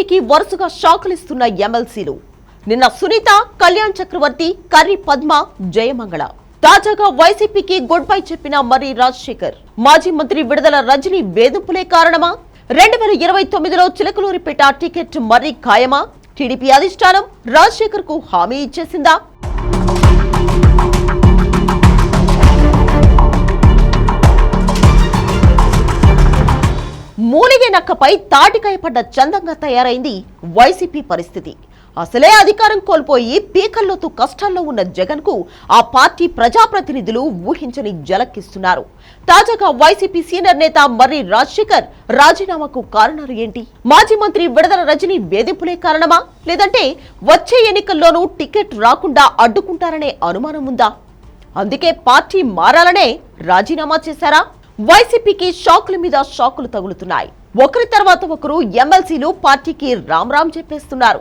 వైసీపీకి వరుసగా షాకులిస్తున్న ఎమ్మెల్సీలు. నిన్న సునీత, కళ్యాణ్ చక్రవర్తి, కర్రి పద్మ, జయమంగళ. తాజాగా వైసీపీకి గుడ్ బై చెప్పిన మర్రి రాజశేఖర్. మాజీ మంత్రి విడుదల రజనీ వేధింపులే కారణమా? 2029లో చిలకలూరిపేట టికెట్ మర్రి ఖాయమా? టీడీపీ అధిష్టానం రాజశేఖర్ కు హామీ ఇచ్చేసిందా? మూలిగే నక్కపై తాటికాయ పడ్డ చందంగా తయారైంది వైసీపీ పరిస్థితి. అసలే అధికారం కోల్పోయి పీకల్లోతు కష్టాల్లో ఉన్న జగన్ కు ఆ పార్టీ ప్రజాప్రతినిధులు ఊహించని జలక్కిస్తున్నారు. తాజాగా వైసీపీ సీనియర్ నేత మర్రి రాజశేఖర్ రాజీనామాకు కారణాలు ఏంటి? మాజీ మంత్రి విడుదల రజనీ వేధింపులే కారణమా? లేదంటే వచ్చే ఎన్నికల్లోనూ టికెట్ రాకుండా అడ్డుకుంటారనే అనుమానం ఉందా? అందుకే పార్టీ మారాలనే రాజీనామా చేశారా? వైసీపీకి షాకుల మీద షాకులు తగులుతున్నాయి. ఒకరి తర్వాత ఒకరు ఎమ్మెల్సీలు పార్టీకి రామ్ చెప్పేస్తున్నారు.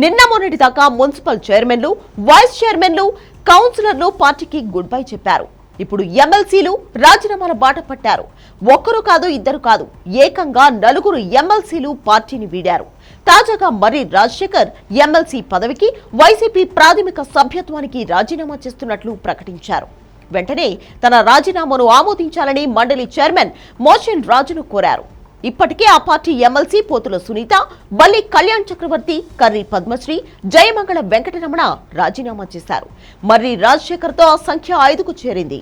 నిన్న మొన్నటి దాకా మున్సిపల్ చైర్మన్లు, వైస్ చైర్మన్లు, కౌన్సిలర్లు పార్టీకి గుడ్ బై చెప్పారు. ఇప్పుడు ఎమ్మెల్సీలు రాజీనామాల బాట పట్టారు. ఒక్కరు కాదు, ఇద్దరు కాదు, ఏకంగా 4 ఎమ్మెల్సీలు పార్టీని వీడారు. తాజాగా మర్రి రాజశేఖర్ ఎమ్మెల్సీ పదవికి, వైసీపీ ప్రాథమిక సభ్యత్వానికి రాజీనామా చేస్తున్నట్లు ప్రకటించారు. వెంటనే తన రాజీనామాను ఆమోదించాలని మండలి చైర్మన్ మోషన్ రాజును కోరారు. ఇప్పటికే ఆ పార్టీ ఎమ్మెల్సీ పోతుల సునీత, బల్లి కళ్యాణ్ చక్రవర్తి, కర్రి పద్మశ్రీ, జయమంగళ వెంకటరమణ రాజీనామా చేశారు. మర్రి రాజశేఖర్ తో ఆ సంఖ్య 5కు చేరింది.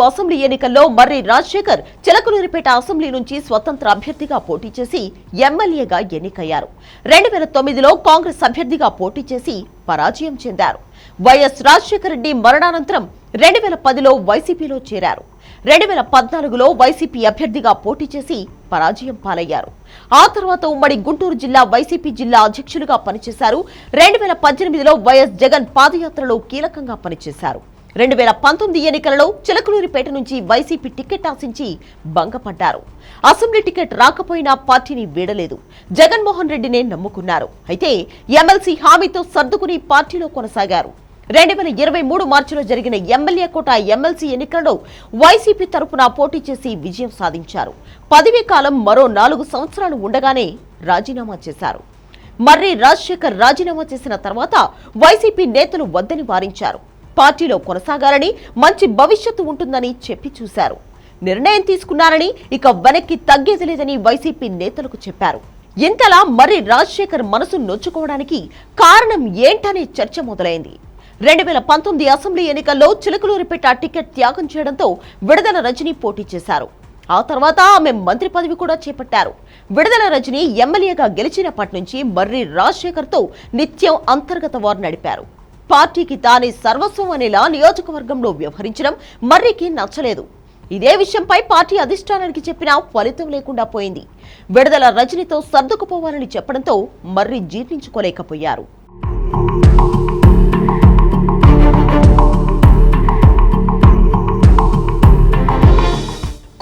అసెంబ్లీ ఎన్నికల్లో మర్రి రాజశేఖర్ చిలకలూరిపేట అసెంబ్లీ నుంచి స్వతంత్ర అభ్యర్థిగా పోటీ చేసి ఎమ్మెల్యేగా ఎన్నికయ్యారు. 2009లో కాంగ్రెస్ అభ్యర్థిగా పోటీ చేసి పరాజయం చెందారు. వైఎస్ రాజశేఖర రెడ్డి మరణానంతరం 2010లో వైసీపీలో చేరారు. 2014లో వైసీపీ అభ్యర్థిగా పోటీ చేసి పరాజయం పాలయ్యారు. ఆ తర్వాత ఉమ్మడి గుంటూరు జిల్లా వైసీపీ జిల్లా అధ్యక్షులుగా పనిచేశారు. 2018లో వైఎస్ జగన్ పాదయాత్రలో కీలకంగా పనిచేశారు. 2019 ఎన్నికలలో చిలకలూరిపేట నుంచి వైసీపీ టికెట్ ఆశించి భంగపడ్డారు. అసెంబ్లీ టికెట్ రాకపోయినా పార్టీని వీడలేదు. జగన్మోహన్ రెడ్డినే నమ్ముకున్నారు. అయితే ఎమ్మెల్సీ హామీతో సర్దుకుని పార్టీలో కొనసాగారు. 2023 మార్చిలో జరిగిన ఎమ్మెల్యే కోట ఎమ్మెల్సీ ఎన్నికల్లో వైసీపీ తరపున పోటీ చేసి విజయం సాధించారు. పదవీ కాలం మరో 4 సంవత్సరాలు ఉండగానే రాజీనామా చేశారు. మర్రి రాజశేఖర్ రాజీనామా చేసిన తర్వాత వైసీపీ నేతలు వద్దని వారించారు. పార్టీలో కొనసాగాలని, మంచి భవిష్యత్తు ఉంటుందని చెప్పి చూశారు. నిర్ణయం తీసుకున్నారని, ఇక వెనక్కి తగ్గేది లేదని వైసీపీ నేతలకు చెప్పారు. ఇంతలా మర్రి రాజశేఖర్ మనసు నొచ్చుకోవడానికి కారణం ఏంటనే చర్చ మొదలైంది. 2019 అసెంబ్లీ ఎన్నికల్లో చిలకలూరిపేట టికెట్ త్యాగం చేయడంతో విడుదల రజనీ పోటీ చేశారు. ఆ తర్వాత ఆమె మంత్రి పదవి కూడా చేపట్టారు. విడుదల రజనీ ఎమ్మెల్యేగా గెలిచినప్పటి నుంచి మర్రి రాజశేఖర్ తో నిత్యం అంతర్గత వారు నడిపారు. పార్టీకి తానే సర్వస్వం అనేలా నియోజకవర్గంలో వ్యవహరించడం మర్రికి నచ్చలేదు. ఇదే విషయంపై పార్టీ అధిష్టానానికి చెప్పినా ఫలితం లేకుండా పోయింది. విడుదల రజనీతో సర్దుకుపోవాలని చెప్పడంతో మర్రి జీర్ణించుకోలేకపోయారు.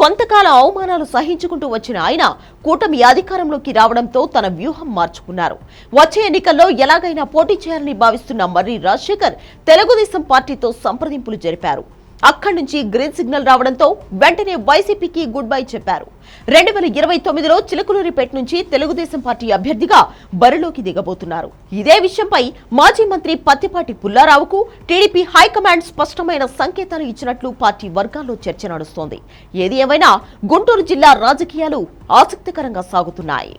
కొంతకాల అవమానాలు సహించుకుంటూ వచ్చిన ఆయన కూటమి అధికారంలోకి రావడంతో తన వ్యూహం మార్చుకున్నారు. వచ్చే ఎన్నికల్లో ఎలాగైనా పోటీ చేయాలని భావిస్తున్న మర్రి రాజశేఖర్ తెలుగుదేశం పార్టీతో సంప్రదింపులు జరిపారు. అక్కడి నుంచి గ్రీన్ సిగ్నల్ రావడంతో వెంటనే వైసీపీకి గుడ్ బై చెప్పారు. 2029లో చిలకలూరిపేట నుంచి తెలుగుదేశం పార్టీ అభ్యర్థిగా బరిలోకి దిగబోతున్నారు. ఇదే విషయంపై మాజీ మంత్రి పత్తిపాటి పుల్లారావుకు టీడీపీ హైకమాండ్ స్పష్టమైన సంకేతాలు ఇచ్చినట్లు పార్టీ వర్గాల్లో చర్చ నడుస్తోంది. ఏది ఏమైనా గుంటూరు జిల్లా రాజకీయాలు ఆసక్తికరంగా సాగుతున్నాయి.